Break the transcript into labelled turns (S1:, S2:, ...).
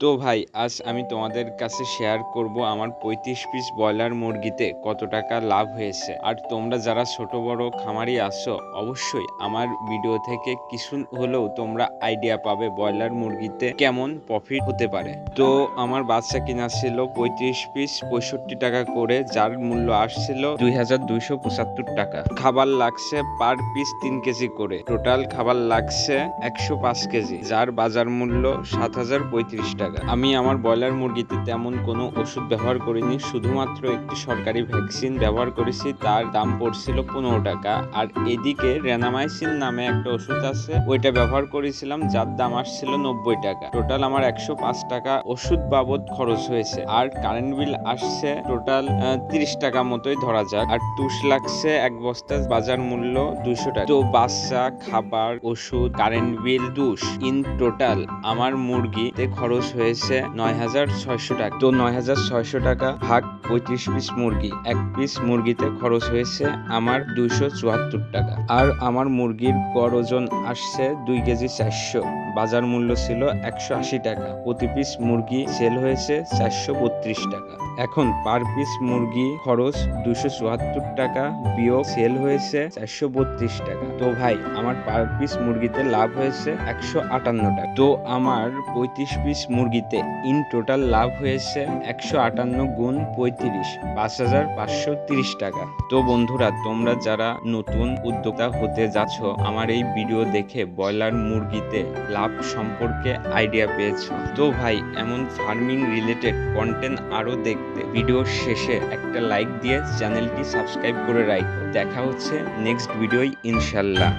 S1: তো ভাই আজ আমি তোমাদের কাছে শেয়ার করব আমার ৩৫ পিস ব্রয়লার মুরগিতে কত টাকা লাভ হয়েছে। আর তোমরা যারা ছোট বড় খামারি আছো অবশ্যই আমার ভিডিও থেকে কিছু হলেও তোমরা আইডিয়া পাবে ব্রয়লার মুরগিতে কেমন প্রফিট হতে পারে। তো আমার বাচ্চা কিনা ছিল ৩৫ পিস ৬৫ টাকা করে, যার মূল্য আসছিল ২,২৭৫ টাকা। খাবার লাগছে পার পিস ৩ কেজি করে, টোটাল খাবার লাগছে ১০৫ কেজি, যার বাজার মূল্য ৭,০৩৫ টাকা। আমি আমার ব্রয়লার মুরগিতে তেমন কোনো ওষুধ ব্যবহার করিনি, শুধুমাত্র একটি সরকারি ভ্যাকসিন ব্যবহার করেছি, তার দাম পড়ছিল ১৫ টাকা। আর এদিকে রেনামাইসিন নামে একটা ওষুধ আছে, ওইটা ব্যবহার করেছিলাম, যার দাম আসছিল ৯০ টাকা। টোটাল আমার ১০৫ টাকা ওষুধ বাবদ খরচ হয়েছে। আর কারেন্ট বিল আসছে টোটাল ৩০ টাকা মতোই ধরা যাক। আর তুষ লাগছে এক বস্তা, বাজার মূল্য ২০০ টাকা। তো বাচ্চা, খাবার, ওষুধ, কারেন্ট বিল, তুষ, ইন টোটাল আমার মুরগিতে খরচ হয়েছে ৯,৬০০ টাকা। তো ৯,৬০০ টাকা ভাগ ৩৫ পিস মুরগি, এক পিস মুরগিতে খরচ হয়েছে আমার ২৭৪ টাকা। আর আমার মুরগির গড় ওজন আসছে ২ কেজি ৪০০, বাজার মূল্য ছিল ১৮০ টাকা। প্রতি পিস মুরগি সেল হয়েছে ৪৩২ টাকা। এখন পার পিস মুরগি খরচ ২৭৪ টাকা বিয়োগ সেল হয়েছে ৪৩২ টাকা। তো ভাই আমার পার পিস মুরগিতে লাভ হয়েছে ১৫৮ টাকা। তো আমার ৩৫ পিস মুরগিতে ইন টোটাল লাভ হয়েছে ১৫৮ গুণ ৩৫, ৫,৫৩০ টাকা। তো বন্ধুরা, তোমরা যারা নতুন উদ্যোক্তা হতে যাচ্ছ, আমার এই ভিডিও দেখে ব্রয়লার মুরগিতে লাভ সম্পর্কে আইডিয়া পেয়েছো। তো ভাই এমন ফার্মিং রিলেটেড কন্টেন্ট আরো দেখতে ভিডিওর শেষে একটা লাইক দিয়ে চ্যানেলটি সাবস্ক্রাইব করে রাখো। দেখা হচ্ছে নেক্সট ভিডিওয় ইনশাল্লাহ।